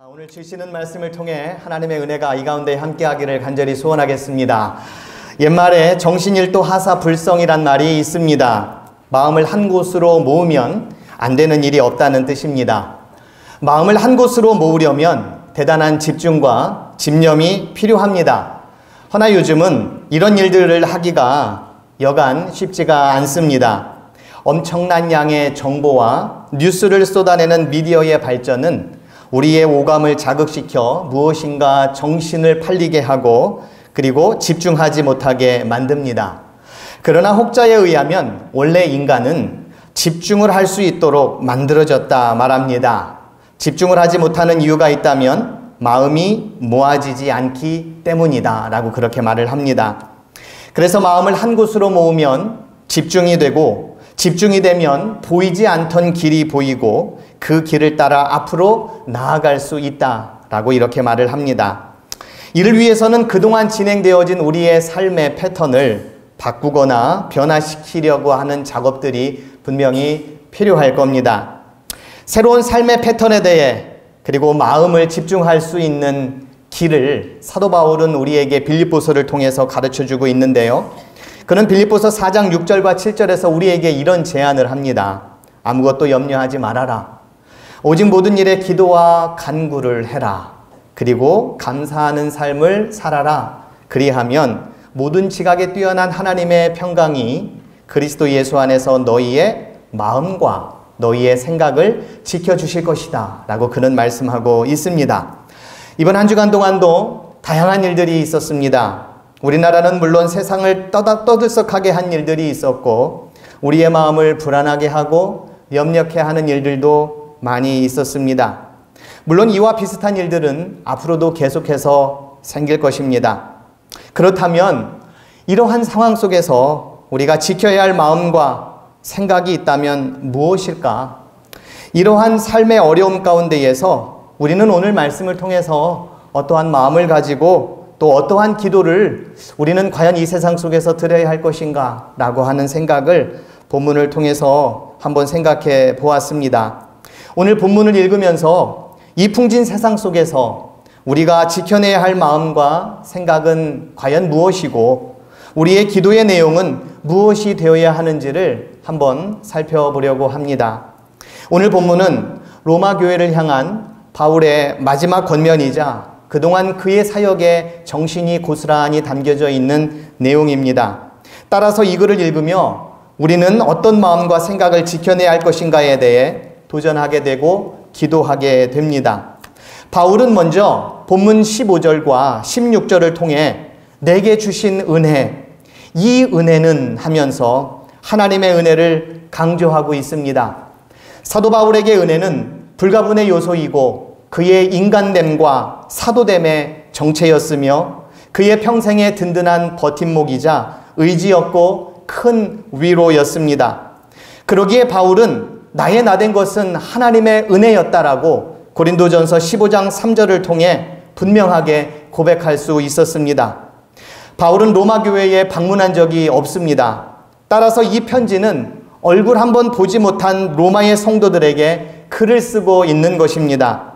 오늘 주시는 말씀을 통해 하나님의 은혜가 이 가운데 함께하기를 간절히 소원하겠습니다. 옛말에 정신일도 하사불성이란 말이 있습니다. 마음을 한 곳으로 모으면 안 되는 일이 없다는 뜻입니다. 마음을 한 곳으로 모으려면 대단한 집중과 집념이 필요합니다. 허나 요즘은 이런 일들을 하기가 여간 쉽지가 않습니다. 엄청난 양의 정보와 뉴스를 쏟아내는 미디어의 발전은 우리의 오감을 자극시켜 무엇인가 정신을 팔리게 하고 그리고 집중하지 못하게 만듭니다. 그러나 혹자에 의하면 원래 인간은 집중을 할 수 있도록 만들어졌다 말합니다. 집중을 하지 못하는 이유가 있다면 마음이 모아지지 않기 때문이다 라고 그렇게 말을 합니다. 그래서 마음을 한 곳으로 모으면 집중이 되고 집중이 되면 보이지 않던 길이 보이고 그 길을 따라 앞으로 나아갈 수 있다라고 이렇게 말을 합니다. 이를 위해서는 그동안 진행되어진 우리의 삶의 패턴을 바꾸거나 변화시키려고 하는 작업들이 분명히 필요할 겁니다. 새로운 삶의 패턴에 대해 그리고 마음을 집중할 수 있는 길을 사도 바울은 우리에게 빌립보서를 통해서 가르쳐주고 있는데요. 그는 빌립보서 4장 6절과 7절에서 우리에게 이런 제안을 합니다. 아무것도 염려하지 말아라. 오직 모든 일에 기도와 간구를 해라. 그리고 감사하는 삶을 살아라. 그리하면 모든 지각에 뛰어난 하나님의 평강이 그리스도 예수 안에서 너희의 마음과 너희의 생각을 지켜주실 것이다 라고 그는 말씀하고 있습니다. 이번 한 주간 동안도 다양한 일들이 있었습니다. 우리나라는 물론 세상을 떠들썩하게 한 일들이 있었고 우리의 마음을 불안하게 하고 염려케 하는 일들도 많이 있었습니다. 물론 이와 비슷한 일들은 앞으로도 계속해서 생길 것입니다. 그렇다면 이러한 상황 속에서 우리가 지켜야 할 마음과 생각이 있다면 무엇일까? 이러한 삶의 어려움 가운데에서 우리는 오늘 말씀을 통해서 어떠한 마음을 가지고 또 어떠한 기도를 우리는 과연 이 세상 속에서 드려야 할 것인가 라고 하는 생각을 본문을 통해서 한번 생각해 보았습니다. 오늘 본문을 읽으면서 이 풍진 세상 속에서 우리가 지켜내야 할 마음과 생각은 과연 무엇이고 우리의 기도의 내용은 무엇이 되어야 하는지를 한번 살펴보려고 합니다. 오늘 본문은 로마 교회를 향한 바울의 마지막 권면이자 그동안 그의 사역에 정신이 고스란히 담겨져 있는 내용입니다. 따라서 이 글을 읽으며 우리는 어떤 마음과 생각을 지켜내야 할 것인가에 대해 도전하게 되고 기도하게 됩니다. 바울은 먼저 본문 15절과 16절을 통해 내게 주신 은혜, 이 은혜는 하면서 하나님의 은혜를 강조하고 있습니다. 사도 바울에게 은혜는 불가분의 요소이고 그의 인간됨과 사도됨의 정체였으며 그의 평생의 든든한 버팀목이자 의지였고 큰 위로였습니다. 그러기에 바울은 나의 나된 것은 하나님의 은혜였다라고 고린도전서 15장 3절을 통해 분명하게 고백할 수 있었습니다. 바울은 로마 교회에 방문한 적이 없습니다. 따라서 이 편지는 얼굴 한번 보지 못한 로마의 성도들에게 글을 쓰고 있는 것입니다.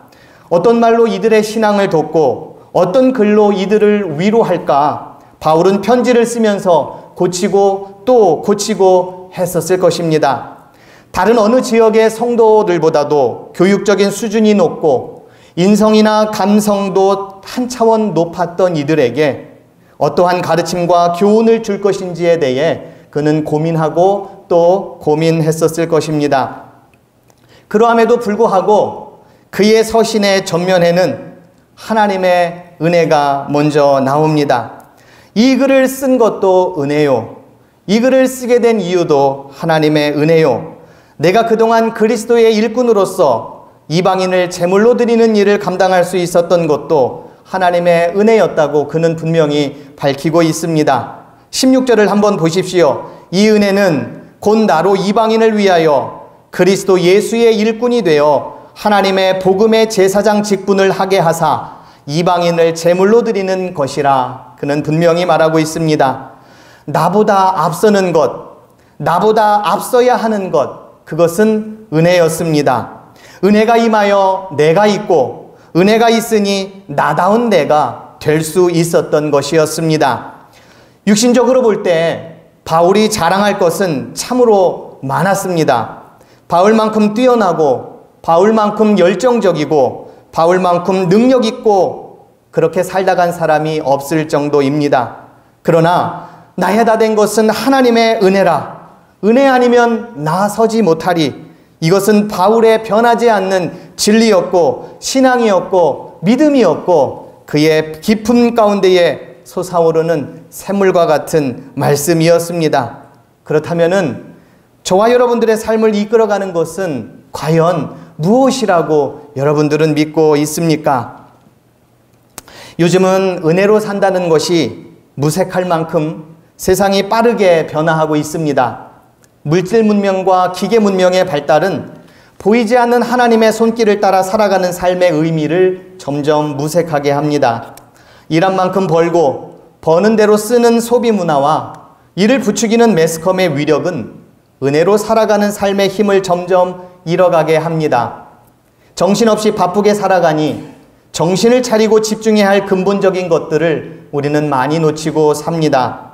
어떤 말로 이들의 신앙을 돕고 어떤 글로 이들을 위로할까? 바울은 편지를 쓰면서 고치고 또 고치고 했었을 것입니다. 다른 어느 지역의 성도들보다도 교육적인 수준이 높고 인성이나 감성도 한 차원 높았던 이들에게 어떠한 가르침과 교훈을 줄 것인지에 대해 그는 고민하고 또 고민했었을 것입니다. 그러함에도 불구하고 그의 서신의 전면에는 하나님의 은혜가 먼저 나옵니다. 이 글을 쓴 것도 은혜요. 이 글을 쓰게 된 이유도 하나님의 은혜요. 내가 그동안 그리스도의 일꾼으로서 이방인을 제물로 드리는 일을 감당할 수 있었던 것도 하나님의 은혜였다고 그는 분명히 밝히고 있습니다. 16절을 한번 보십시오. 이 은혜는 곧 나로 이방인을 위하여 그리스도 예수의 일꾼이 되어 하나님의 복음의 제사장 직분을 하게 하사 이방인을 제물로 드리는 것이라 그는 분명히 말하고 있습니다. 나보다 앞서는 것, 나보다 앞서야 하는 것, 그것은 은혜였습니다. 은혜가 임하여 내가 있고 은혜가 있으니 나다운 내가 될 수 있었던 것이었습니다. 육신적으로 볼 때 바울이 자랑할 것은 참으로 많았습니다. 바울만큼 뛰어나고 바울만큼 열정적이고 바울만큼 능력 있고 그렇게 살다 간 사람이 없을 정도입니다. 그러나 나의 다 된 것은 하나님의 은혜라. 은혜 아니면 나서지 못하리. 이것은 바울의 변하지 않는 진리였고 신앙이었고 믿음이었고 그의 깊음 가운데에 솟아오르는 샘물과 같은 말씀이었습니다. 그렇다면은 저와 여러분들의 삶을 이끌어가는 것은 과연 무엇이라고 여러분들은 믿고 있습니까? 요즘은 은혜로 산다는 것이 무색할 만큼 세상이 빠르게 변화하고 있습니다. 물질 문명과 기계 문명의 발달은 보이지 않는 하나님의 손길을 따라 살아가는 삶의 의미를 점점 무색하게 합니다. 일한 만큼 벌고 버는 대로 쓰는 소비 문화와 이를 부추기는 매스컴의 위력은 은혜로 살아가는 삶의 힘을 점점 잃어가게 합니다. 정신없이 바쁘게 살아가니 정신을 차리고 집중해야 할 근본적인 것들을 우리는 많이 놓치고 삽니다.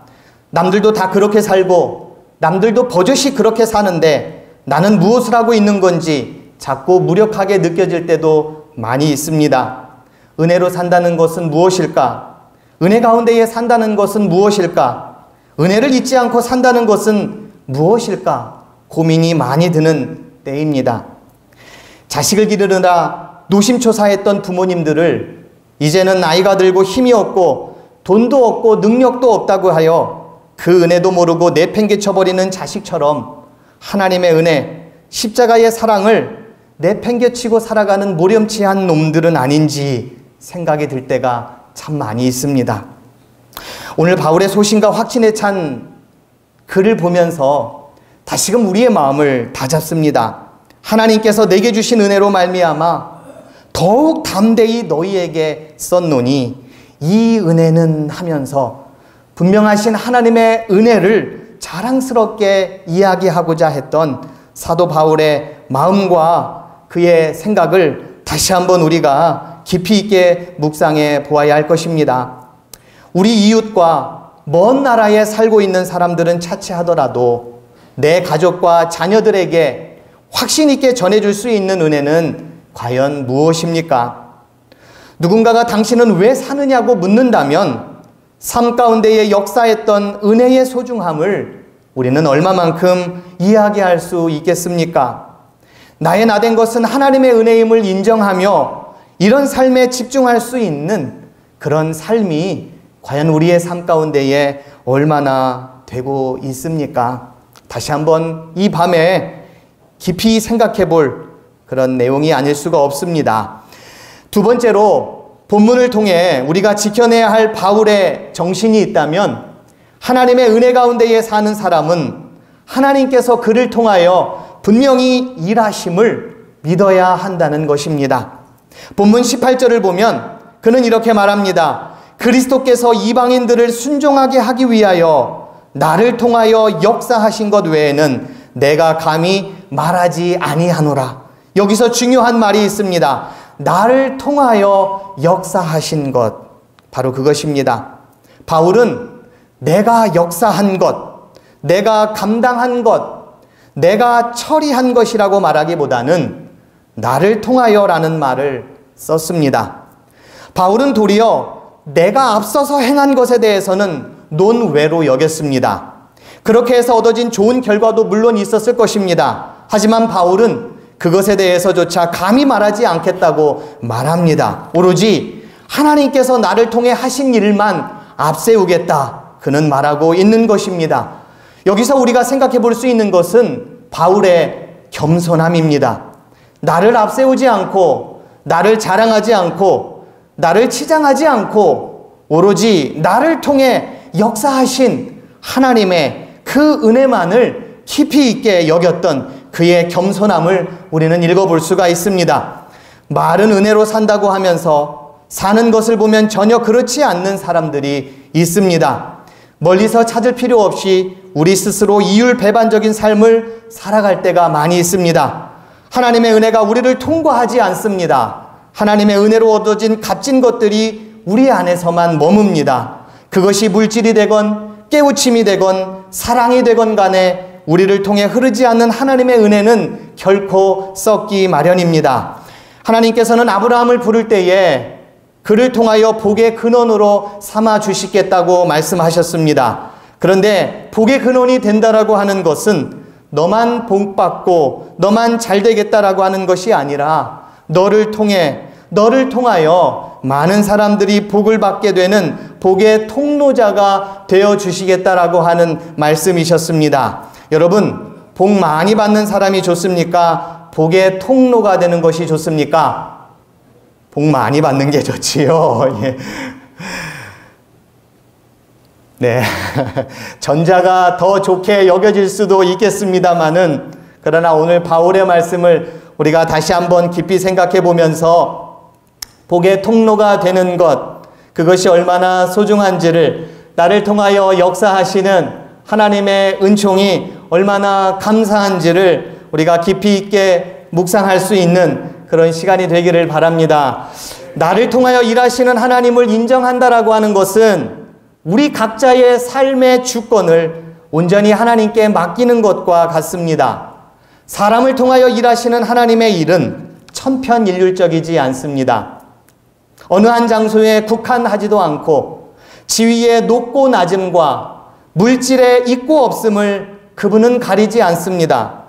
남들도 다 그렇게 살고 남들도 버젓이 그렇게 사는데 나는 무엇을 하고 있는 건지 자꾸 무력하게 느껴질 때도 많이 있습니다. 은혜로 산다는 것은 무엇일까? 은혜 가운데에 산다는 것은 무엇일까? 은혜를 잊지 않고 산다는 것은 무엇일까? 고민이 많이 드는 때입니다. 자식을 기르느라 노심초사했던 부모님들을 이제는 나이가 들고 힘이 없고 돈도 없고 능력도 없다고 하여 그 은혜도 모르고 내팽개쳐버리는 자식처럼 하나님의 은혜, 십자가의 사랑을 내팽개치고 살아가는 모렴치한 놈들은 아닌지 생각이 들 때가 참 많이 있습니다. 오늘 바울의 소신과 확신에 찬 글을 보면서 다시금 우리의 마음을 다잡습니다. 하나님께서 내게 주신 은혜로 말미암아 더욱 담대히 너희에게 썼노니 이 은혜는 하면서 분명하신 하나님의 은혜를 자랑스럽게 이야기하고자 했던 사도 바울의 마음과 그의 생각을 다시 한번 우리가 깊이 있게 묵상해 보아야 할 것입니다. 우리 이웃과 먼 나라에 살고 있는 사람들은 차치하더라도 내 가족과 자녀들에게 확신 있게 전해줄 수 있는 은혜는 과연 무엇입니까? 누군가가 당신은 왜 사느냐고 묻는다면 삶 가운데에 역사했던 은혜의 소중함을 우리는 얼마만큼 이야기할 수 있겠습니까? 나의 나된 것은 하나님의 은혜임을 인정하며 이런 삶에 집중할 수 있는 그런 삶이 과연 우리의 삶 가운데에 얼마나 되고 있습니까? 다시 한번 이 밤에 깊이 생각해 볼 그런 내용이 아닐 수가 없습니다. 두 번째로 본문을 통해 우리가 지켜내야 할 바울의 정신이 있다면 하나님의 은혜 가운데에 사는 사람은 하나님께서 그를 통하여 분명히 일하심을 믿어야 한다는 것입니다. 본문 18절을 보면 그는 이렇게 말합니다. 그리스도께서 이방인들을 순종하게 하기 위하여 나를 통하여 역사하신 것 외에는 내가 감히 말하지 아니하노라. 여기서 중요한 말이 있습니다. 나를 통하여 역사하신 것, 바로 그것입니다. 바울은 내가 역사한 것, 내가 감당한 것, 내가 처리한 것이라고 말하기보다는 나를 통하여라는 말을 썼습니다. 바울은 도리어 내가 앞서서 행한 것에 대해서는 논외로 여겼습니다. 그렇게 해서 얻어진 좋은 결과도 물론 있었을 것입니다. 하지만 바울은 그것에 대해서조차 감히 말하지 않겠다고 말합니다. 오로지 하나님께서 나를 통해 하신 일만 앞세우겠다. 그는 말하고 있는 것입니다. 여기서 우리가 생각해 볼 수 있는 것은 바울의 겸손함입니다. 나를 앞세우지 않고 나를 자랑하지 않고 나를 치장하지 않고 오로지 나를 통해 역사하신 하나님의 그 은혜만을 깊이 있게 여겼던 그의 겸손함을 우리는 읽어볼 수가 있습니다. 말은 은혜로 산다고 하면서 사는 것을 보면 전혀 그렇지 않는 사람들이 있습니다. 멀리서 찾을 필요 없이 우리 스스로 이율배반적인 삶을 살아갈 때가 많이 있습니다. 하나님의 은혜가 우리를 통과하지 않습니다. 하나님의 은혜로 얻어진 값진 것들이 우리 안에서만 머뭅니다. 그것이 물질이 되건 깨우침이 되건 사랑이 되건 간에 우리를 통해 흐르지 않는 하나님의 은혜는 결코 썩기 마련입니다. 하나님께서는 아브라함을 부를 때에 그를 통하여 복의 근원으로 삼아 주시겠다고 말씀하셨습니다. 그런데 복의 근원이 된다라고 하는 것은 너만 복받고 너만 잘 되겠다라고 하는 것이 아니라 너를 통하여 많은 사람들이 복을 받게 되는 복의 통로자가 되어 주시겠다라고 하는 말씀이셨습니다. 여러분, 복 많이 받는 사람이 좋습니까? 복의 통로가 되는 것이 좋습니까? 복 많이 받는 게 좋지요. 예. 네. 전자가 더 좋게 여겨질 수도 있겠습니다만은, 그러나 오늘 바울의 말씀을 우리가 다시 한번 깊이 생각해 보면서 복의 통로가 되는 것, 그것이 얼마나 소중한지를, 나를 통하여 역사하시는 하나님의 은총이 얼마나 감사한지를 우리가 깊이 있게 묵상할 수 있는 그런 시간이 되기를 바랍니다. 나를 통하여 일하시는 하나님을 인정한다라고 하는 것은 우리 각자의 삶의 주권을 온전히 하나님께 맡기는 것과 같습니다. 사람을 통하여 일하시는 하나님의 일은 천편일률적이지 않습니다. 어느 한 장소에 국한하지도 않고 지위의 높고 낮음과 물질의 있고 없음을 그분은 가리지 않습니다.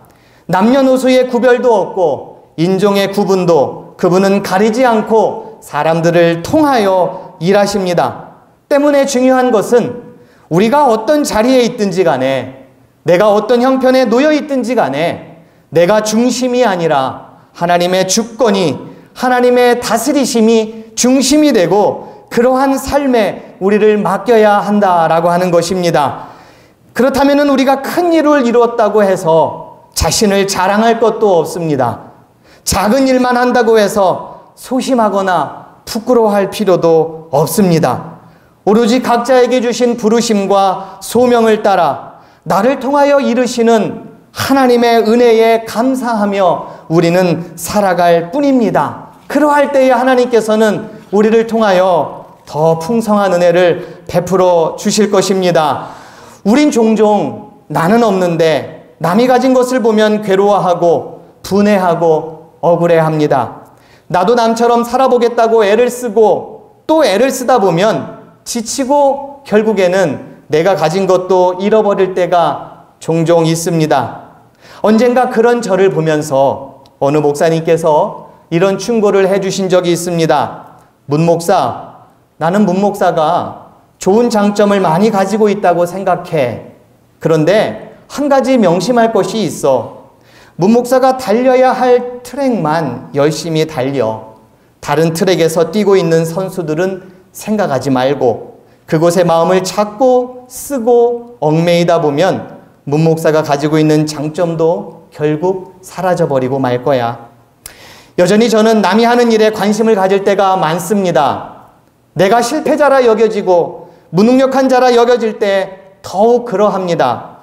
남녀노소의 구별도 없고 인종의 구분도 그분은 가리지 않고 사람들을 통하여 일하십니다. 때문에 중요한 것은 우리가 어떤 자리에 있든지 간에, 내가 어떤 형편에 놓여 있든지 간에 내가 중심이 아니라 하나님의 주권이, 하나님의 다스리심이 중심이 되고 그러한 삶에 우리를 맡겨야 한다라고 하는 것입니다. 그렇다면 우리가 큰 일을 이루었다고 해서 자신을 자랑할 것도 없습니다. 작은 일만 한다고 해서 소심하거나 부끄러워할 필요도 없습니다. 오로지 각자에게 주신 부르심과 소명을 따라 나를 통하여 이루시는 하나님의 은혜에 감사하며 우리는 살아갈 뿐입니다. 그러할 때에 하나님께서는 우리를 통하여 더 풍성한 은혜를 베풀어 주실 것입니다. 우린 종종 나는 없는데 남이 가진 것을 보면 괴로워하고 분해하고 억울해합니다. 나도 남처럼 살아보겠다고 애를 쓰고 또 애를 쓰다 보면 지치고 결국에는 내가 가진 것도 잃어버릴 때가 종종 있습니다. 언젠가 그런 저를 보면서 어느 목사님께서 이런 충고를 해주신 적이 있습니다. 문목사, 나는 문목사가 좋은 장점을 많이 가지고 있다고 생각해. 그런데 한 가지 명심할 것이 있어. 문목사가 달려야 할 트랙만 열심히 달려. 다른 트랙에서 뛰고 있는 선수들은 생각하지 말고 그곳에 마음을 찾고 쓰고 얽매이다 보면 문목사가 가지고 있는 장점도 결국 사라져버리고 말 거야. 여전히 저는 남이 하는 일에 관심을 가질 때가 많습니다. 내가 실패자라 여겨지고 무능력한 자라 여겨질 때 더욱 그러합니다.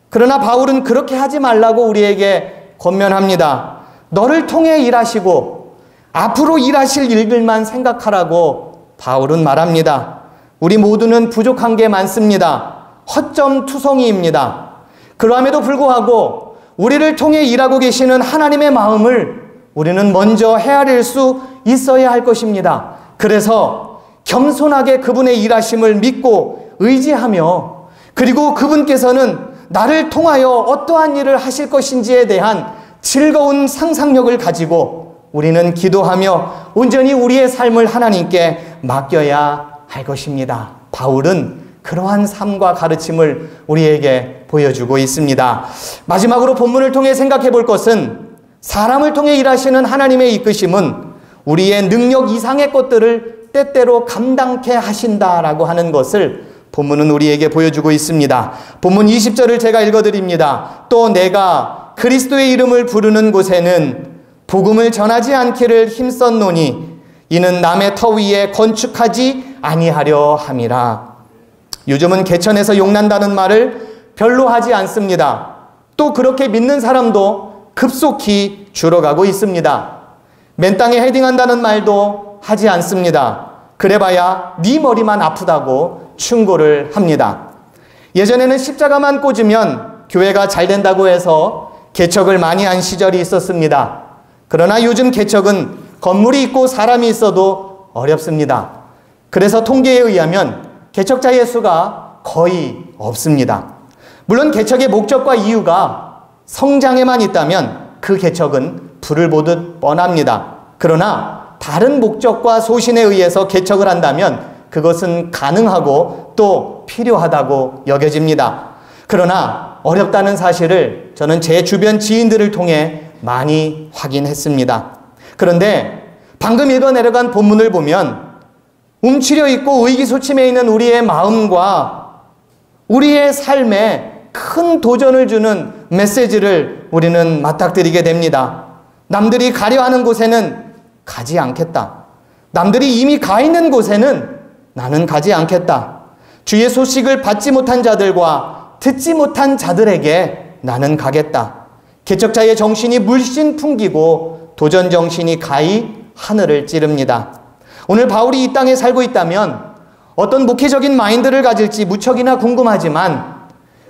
그러나 바울은 그렇게 하지 말라고 우리에게 권면합니다. 너를 통해 일하시고 앞으로 일하실 일들만 생각하라고 바울은 말합니다. 우리 모두는 부족한 게 많습니다. 허점투성이입니다. 그럼에도 불구하고 우리를 통해 일하고 계시는 하나님의 마음을 우리는 먼저 헤아릴 수 있어야 할 것입니다. 그래서 겸손하게 그분의 일하심을 믿고 의지하며, 그리고 그분께서는 나를 통하여 어떠한 일을 하실 것인지에 대한 즐거운 상상력을 가지고 우리는 기도하며 온전히 우리의 삶을 하나님께 맡겨야 할 것입니다. 바울은 그러한 삶과 가르침을 우리에게 보여주고 있습니다. 마지막으로 본문을 통해 생각해 볼 것은, 사람을 통해 일하시는 하나님의 이끄심은 우리의 능력 이상의 것들을 때때로 감당케 하신다라고 하는 것을 본문은 우리에게 보여주고 있습니다. 본문 20절을 제가 읽어드립니다. 또 내가 그리스도의 이름을 부르는 곳에는 복음을 전하지 않기를 힘썼노니 이는 남의 터 위에 건축하지 아니하려 함이라. 요즘은 개천에서 용난다는 말을 별로 하지 않습니다. 또 그렇게 믿는 사람도 급속히 줄어가고 있습니다. 맨 땅에 헤딩한다는 말도 하지 않습니다. 그래봐야 네 머리만 아프다고 충고를 합니다. 예전에는 십자가만 꽂으면 교회가 잘 된다고 해서 개척을 많이 한 시절이 있었습니다. 그러나 요즘 개척은 건물이 있고 사람이 있어도 어렵습니다. 그래서 통계에 의하면 개척자의 수가 거의 없습니다. 물론 개척의 목적과 이유가 성장에만 있다면 그 개척은 불을 보듯 뻔합니다. 그러나 다른 목적과 소신에 의해서 개척을 한다면 그것은 가능하고 또 필요하다고 여겨집니다. 그러나 어렵다는 사실을 저는 제 주변 지인들을 통해 많이 확인했습니다. 그런데 방금 읽어 내려간 본문을 보면 움츠려 있고 의기소침해 있는 우리의 마음과 우리의 삶에 큰 도전을 주는 메시지를 우리는 맞닥뜨리게 됩니다. 남들이 가려 하는 곳에는 가지 않겠다. 남들이 이미 가 있는 곳에는 나는 가지 않겠다. 주의 소식을 받지 못한 자들과 듣지 못한 자들에게 나는 가겠다. 개척자의 정신이 물씬 풍기고 도전 정신이 가히 하늘을 찌릅니다. 오늘 바울이 이 땅에 살고 있다면 어떤 목회적인 마인드를 가질지 무척이나 궁금하지만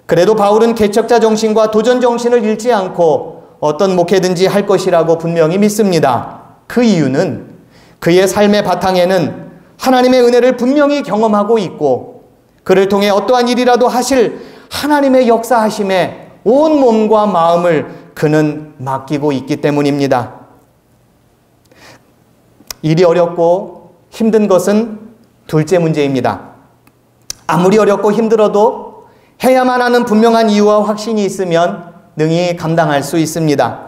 그래도 바울은 개척자 정신과 도전 정신을 잃지 않고 어떤 목회든지 할 것이라고 분명히 믿습니다. 그 이유는 그의 삶의 바탕에는 하나님의 은혜를 분명히 경험하고 있고 그를 통해 어떠한 일이라도 하실 하나님의 역사하심에 온 몸과 마음을 그는 맡기고 있기 때문입니다. 일이 어렵고 힘든 것은 둘째 문제입니다. 아무리 어렵고 힘들어도 해야만 하는 분명한 이유와 확신이 있으면 능히 감당할 수 있습니다.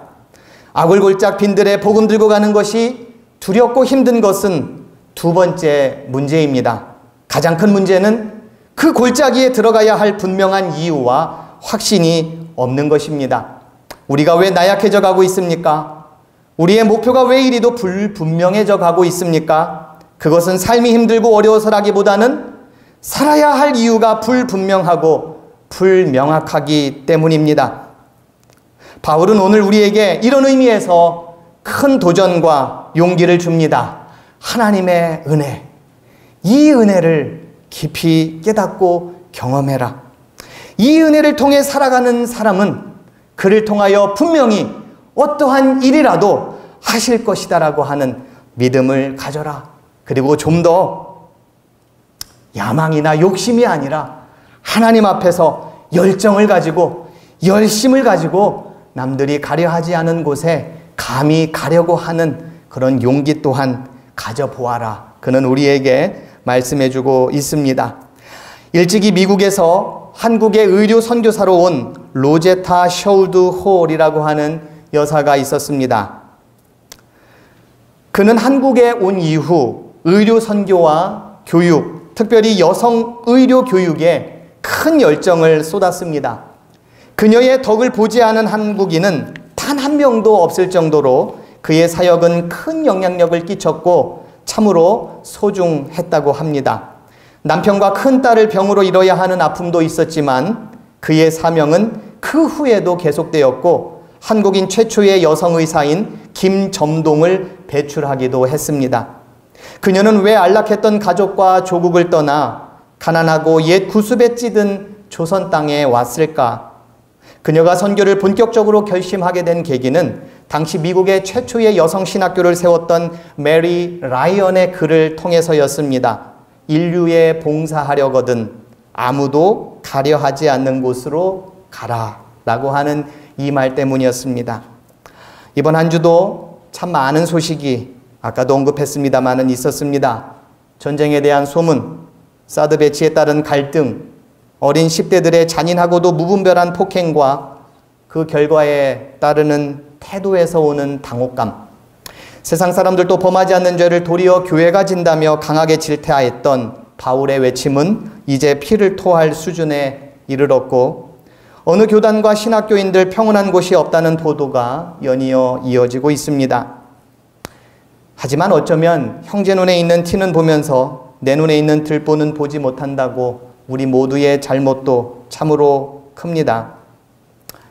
아굴골짝 빈들에 복음 들고 가는 것이 두렵고 힘든 것은 두 번째 문제입니다. 가장 큰 문제는 그 골짜기에 들어가야 할 분명한 이유와 확신이 없는 것입니다. 우리가 왜 나약해져 가고 있습니까? 우리의 목표가 왜 이리도 불분명해져 가고 있습니까? 그것은 삶이 힘들고 어려워서라기보다는 살아야 할 이유가 불분명하고 불명확하기 때문입니다. 바울은 오늘 우리에게 이런 의미에서 큰 도전과 용기를 줍니다. 하나님의 은혜, 이 은혜를 깊이 깨닫고 경험해라. 이 은혜를 통해 살아가는 사람은 그를 통하여 분명히 어떠한 일이라도 하실 것이다라고 하는 믿음을 가져라. 그리고 좀 더 야망이나 욕심이 아니라 하나님 앞에서 열정을 가지고 열심을 가지고 남들이 가려 하지 않은 곳에 감히 가려고 하는 그런 용기 또한 가져보아라. 그는 우리에게 말씀해주고 있습니다. 일찍이 미국에서 한국의 의료 선교사로 온 로제타 셔울드 홀이라고 하는 여사가 있었습니다. 그는 한국에 온 이후 의료 선교와 교육, 특별히 여성 의료 교육에 큰 열정을 쏟았습니다. 그녀의 덕을 보지 않은 한국인은 단 한 명도 없을 정도로 그의 사역은 큰 영향력을 끼쳤고 참으로 소중했다고 합니다. 남편과 큰 딸을 병으로 잃어야 하는 아픔도 있었지만 그의 사명은 그 후에도 계속되었고 한국인 최초의 여성 의사인 김점동을 배출하기도 했습니다. 그녀는 왜 안락했던 가족과 조국을 떠나 가난하고 옛 구습에 찌든 조선 땅에 왔을까? 그녀가 선교를 본격적으로 결심하게 된 계기는 당시 미국의 최초의 여성 신학교를 세웠던 메리 라이언의 글을 통해서였습니다. 인류에 봉사하려거든 아무도 가려 하지 않는 곳으로 가라 라고 하는 이 말 때문이었습니다. 이번 한 주도 참 많은 소식이 아까도 언급했습니다마는 있었습니다. 전쟁에 대한 소문, 사드 배치에 따른 갈등, 어린 10대들의 잔인하고도 무분별한 폭행과 그 결과에 따르는 태도에서 오는 당혹감, 세상 사람들도 범하지 않는 죄를 도리어 교회가 진다며 강하게 질타했던 바울의 외침은 이제 피를 토할 수준에 이르렀고 어느 교단과 신학교인들 평온한 곳이 없다는 보도가 연이어 이어지고 있습니다. 하지만 어쩌면 형제 눈에 있는 티는 보면서 내 눈에 있는 들보는 보지 못한다고 우리 모두의 잘못도 참으로 큽니다.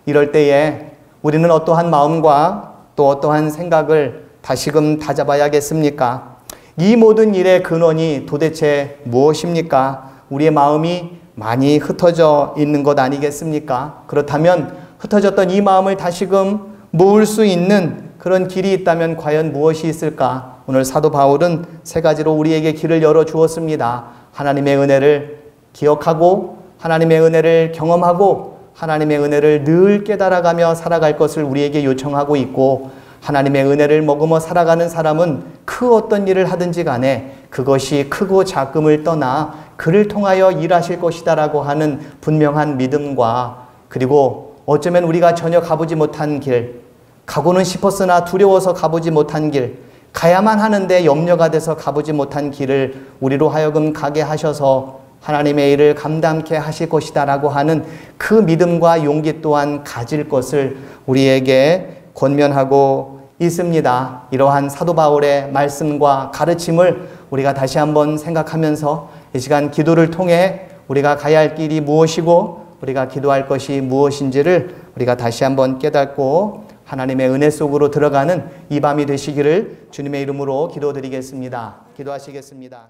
이럴 때에 우리는 어떠한 마음과 또 어떠한 생각을 다시금 다잡아야겠습니까? 이 모든 일의 근원이 도대체 무엇입니까? 우리의 마음이 많이 흩어져 있는 것 아니겠습니까? 그렇다면 흩어졌던 이 마음을 다시금 모을 수 있는 그런 길이 있다면 과연 무엇이 있을까? 오늘 사도 바울은 세 가지로 우리에게 길을 열어 주었습니다. 하나님의 은혜를 기억하고 하나님의 은혜를 경험하고 하나님의 은혜를 늘 깨달아가며 살아갈 것을 우리에게 요청하고 있고, 하나님의 은혜를 머금어 살아가는 사람은 그 어떤 일을 하든지 간에 그것이 크고 작음을 떠나 그를 통하여 일하실 것이다라고 하는 분명한 믿음과, 그리고 어쩌면 우리가 전혀 가보지 못한 길, 가고는 싶었으나 두려워서 가보지 못한 길, 가야만 하는데 염려가 돼서 가보지 못한 길을 우리로 하여금 가게 하셔서 하나님의 일을 감당케 하실 것이다 라고 하는 그 믿음과 용기 또한 가질 것을 우리에게 권면하고 있습니다. 이러한 사도 바울의 말씀과 가르침을 우리가 다시 한번 생각하면서 이 시간 기도를 통해 우리가 가야 할 길이 무엇이고 우리가 기도할 것이 무엇인지를 우리가 다시 한번 깨닫고 하나님의 은혜 속으로 들어가는 이 밤이 되시기를 주님의 이름으로 기도드리겠습니다. 기도하시겠습니다.